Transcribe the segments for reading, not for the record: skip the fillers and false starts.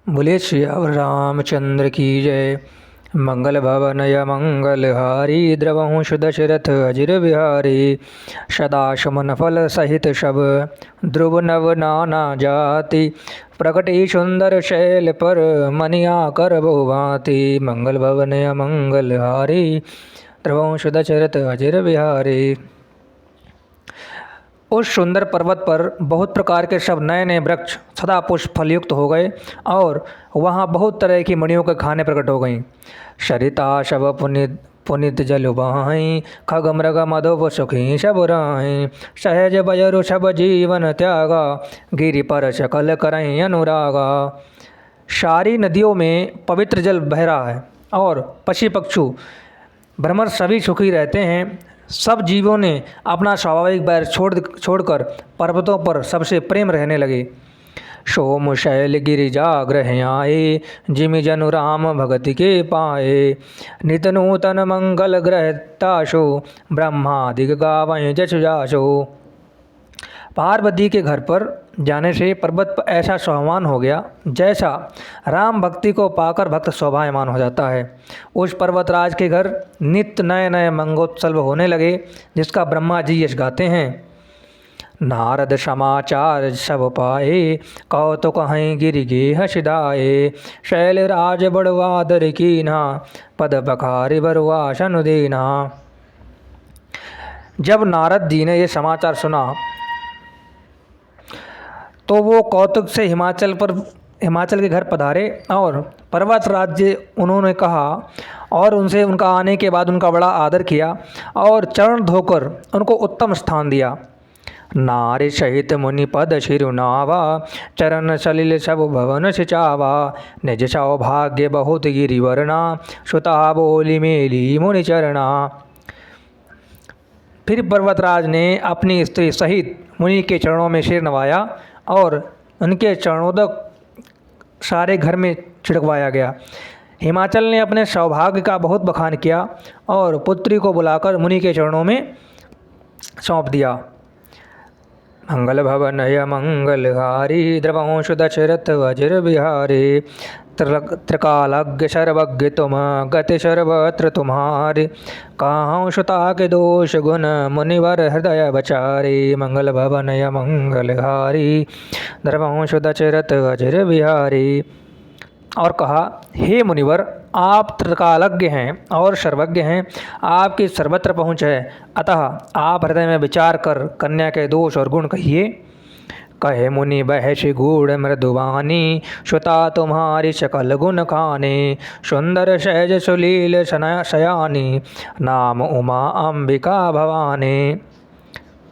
बोले श्री रामचंद्र की जय। मंगल भवन या मंगल हारी द्रवहूँ दशरथ अजिर बिहारी। सदा सुमन फल सहित शब ध्रुव नव नाना जाति। प्रकटी सुंदर शैल पर मनिया कर बहु भांति। मंगल भवन या मंगल हारी द्रवहूँ दशरथ अजिर बिहारी। उस सुंदर पर्वत पर बहुत प्रकार के सब नए नए वृक्ष सदा पुष्प फलयुक्त हो गए और वहाँ बहुत तरह की मणियों के खाने प्रकट हो गईं। सरिता शब पुनित पुनित जल बहाई। खग मृग मधुप सुखी शब राही। सहज बजरु शब जीवन त्यागा। गिरि पर सकल करई अनुरागा। सारी नदियों में पवित्र जल बह रहा है और पक्षी पक्षु भ्रमर सभी सुखी रहते हैं। सब जीवों ने अपना स्वाभाविक बैर छोड़कर पर्वतों पर सबसे प्रेम रहने लगे। सोम शैल गिरिजाग्रह आए। जिमि जनु राम भगति के पाए। नित नूतन मंगल ग्रह ताशो। ब्रह्मादिक गावै जस जासो। पार्वती के घर पर जाने से पर्वत पर ऐसा स्वाभिमान हो गया जैसा राम भक्ति को पाकर भक्त शोभायमान हो जाता है। उस पर्वतराज के घर नित्य नए नए मंगोत्सव होने लगे जिसका ब्रह्मा जी यश गाते हैं। नारद समाचार सब पाए। कौतुक कहीं गिरि गेह सिधाए। शैल राज बड़वादर कीन्हा। पद बखारि बरुआसन दीन्हा। जब नारद जी ने यह समाचार सुना तो वो कौतुक से हिमाचल के घर पधारे और पर्वत राज्य उन्होंने कहा और उनसे उनका आने के बाद उनका बड़ा आदर किया और चरण धोकर उनको उत्तम स्थान दिया। नारी सहित मुनि पद शिरुनावा। चरण सलिल सब भवन सिचावा। निज सौभाग्य बहुत गिरिवर्णा। सुता बोली मेली मुनि चरणा। फिर पर्वतराज ने अपनी स्त्री सहित मुनि के चरणों में सिर नवाया और उनके चरणोदक सारे घर में छिड़कवाया गया। हिमाचल ने अपने सौभाग्य का बहुत बखान किया और पुत्री को बुलाकर मुनि के चरणों में सौंप दिया। मंगल भवन या मंगल हारी द्रवहूँ दशरथ अजिर बिहारी। त्रिकालज्ञ सर्वज्ञ तुम गति सर्वत्र तुम्हारी। कहाँ सुता के दोष गुण मुनिवर हृदय बचारी। मंगल भवन या मंगल हारी द्रवहूँ दशरथ अजिर बिहारी। और कहा, हे मुनिवर, आप त्रिकालज्ञ हैं और सर्वज्ञ हैं। आपकी सर्वत्र पहुँच है, अतः आप हृदय में विचार कर कन्या के दोष और गुण कहिए। कहे मुनि बहस गूढ़ मृदुवानी। श्रुता तुम्हारी सकल गुण खाने। सुंदर सहज सुलील शयानी। नाम उमा अंबिका भवानी।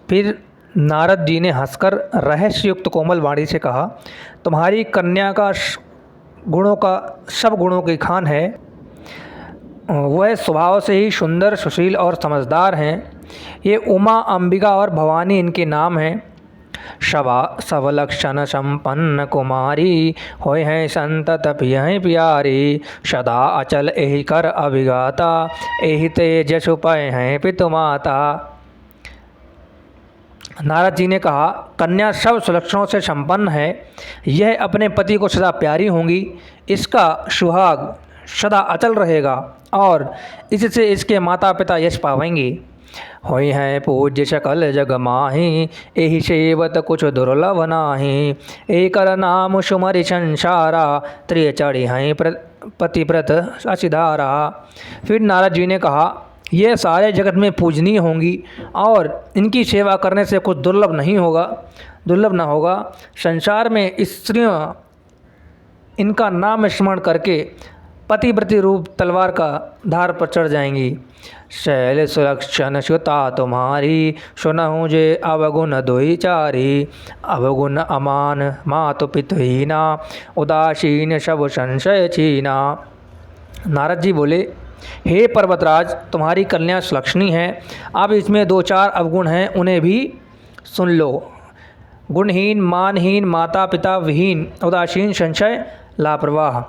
फिर नारद जी ने हंसकर रहस्ययुक्त कोमल वाणी से कहा, तुम्हारी कन्या का सब गुणों की खान है। वह स्वभाव से ही सुंदर सुशील और समझदार हैं। ये उमा अंबिका और भवानी इनके नाम हैं। सवलक्षण संपन्न कुमारी। होय हैं संतत पियहि प्यारी। सदा अचल एहि कर अभिगाता। एहि तेज सुपय हैं पितु माता। नारद जी ने कहा, कन्या सब सुलक्षणों से संपन्न है। यह अपने पति को सदा प्यारी होंगी। इसका सुहाग सदा अचल रहेगा और इससे इसके माता पिता यश पावेंगे। होई है पूज्य सकल जग माही। एहि सेवत कुछ दुर्लभ नाही। एकर नाम सुमरि संसारा। त्रिय चढ़ी हैं पतिव्रत असिधारा। फिर नारद जी ने कहा, ये सारे जगत में पूजनीय होंगी और इनकी सेवा करने से कुछ दुर्लभ न होगा। संसार में स्त्रियाँ इनका नाम स्मरण करके पतिव्रती रूप तलवार का धार पर चढ़ जाएंगी। शैल सुलक्षण सुता तुम्हारी। सुनहु जे अवगुण दुहि चारी। अवगुण अमान मातु पितुहीना। उदासीन सब संशय छीना। नारद जी बोले, हे पर्वतराज, तुम्हारी कन्या सुलक्षणी है। अब इसमें दो चार अवगुण हैं, उन्हें भी सुन लो। गुणहीन, मानहीन, माता पिता विहीन, उदासीन, संशय, लापरवाह।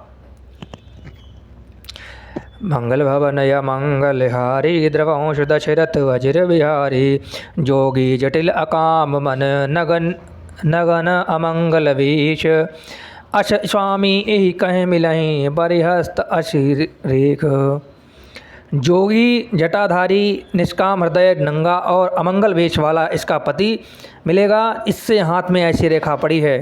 मंगल भवन या मंगल हारी द्रवहूँ दशरथ अजिर बिहारी। जोगी जटिल अकाम मन नगन अमंगल विष। अश स्वामी यही कहें मिलहीं बरिहस्त अशि रेख। जोगी जटाधारी निष्काम हृदय नंगा और अमंगल वेश वाला इसका पति मिलेगा, इससे हाथ में ऐसी रेखा पड़ी है।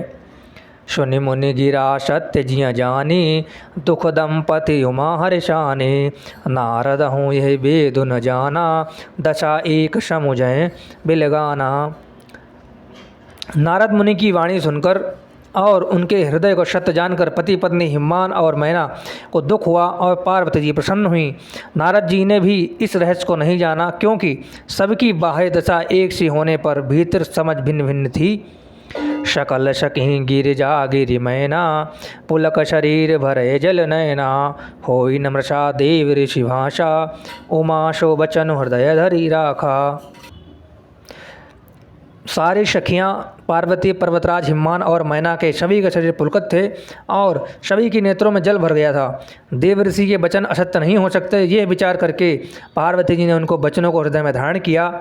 सुनि मुनि गिरा सत्य जिया जानी दुख दंपति उमा हर्षानी। नारद हूँ यह वेद न जाना दशा एक समुझय बिलगाना। नारद मुनि की वाणी सुनकर और उनके हृदय को सत्य जानकर पति पत्नी हिमवान और मैना को दुख हुआ और पार्वती जी प्रसन्न हुई। नारद जी ने भी इस रहस्य को नहीं जाना, क्योंकि सबकी बाह्य दशा एक सी होने पर भीतर समझ भिन्न भिन्न थी। शकल शकी गिरिजा गिरि मैना पुलक शरीर भरे जल नयना। होई नम्रसा देव ऋषि भाषा उमा शो बचन हृदय धरी राखा। सारी सखियाँ पार्वती पर्वतराज हिमवान और मैना के सभी के शरीर पुलकित थे और सभी की नेत्रों में जल भर गया था। देव ऋषि के वचन असत्य नहीं हो सकते, यह विचार करके पार्वती जी ने उनको वचनों को हृदय में धारण किया।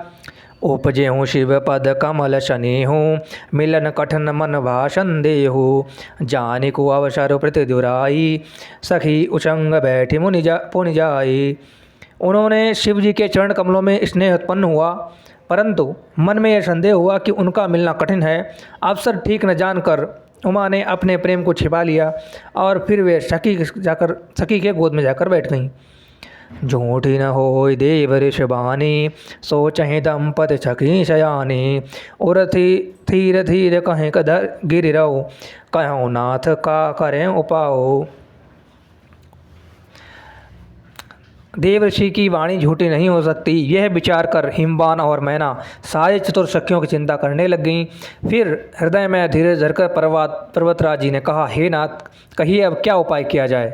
उपजे हूँ शिव पद कमल शनि हूँ मिलन कठन मन भाषण देहु। जानि को अवसर प्रति दुराई सखी उचंग बैठी पुनि जाई। उन्होंने शिव जी के चरण कमलों में स्नेह उत्पन्न हुआ, परंतु मन में यह संदेह हुआ कि उनका मिलना कठिन है। अवसर ठीक न जानकर उमा ने अपने प्रेम को छिपा लिया और फिर वे सखी के गोद में जाकर बैठ गईं। झूठी न होय देव ऋषबानी सोचहि दंपति सखी शयानी। उर धीर धीर कहें कधर गिर रहो कहो नाथ का करें उपाओ। देव ऋषि की वाणी झूठी नहीं हो सकती, यह विचार कर हिमवान और मैना सारे चतुर सखियों की चिंता करने लग गईं। फिर हृदय में धीरे धरकर पर्वतराज जी ने कहा, हे नाथ, कहिए अब क्या उपाय किया जाए।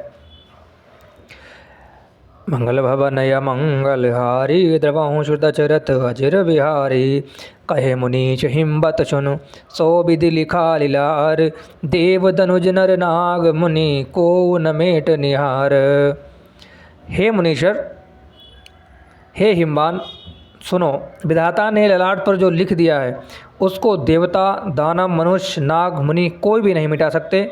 मंगल भवनय मंगलहारी द्रवहु श्रुत चरत अजर बिहारी। कहे मुनीच हिम्बत सुन सो विधि लिखा लीलार। देव धनुज नर नाग मुनि को न मेट निहार। हे मुनीश्वर, हे हिमवान, सुनो, विधाता ने ललाट पर जो लिख दिया है उसको देवता दानव मनुष्य नाग मुनि कोई भी नहीं मिटा सकते।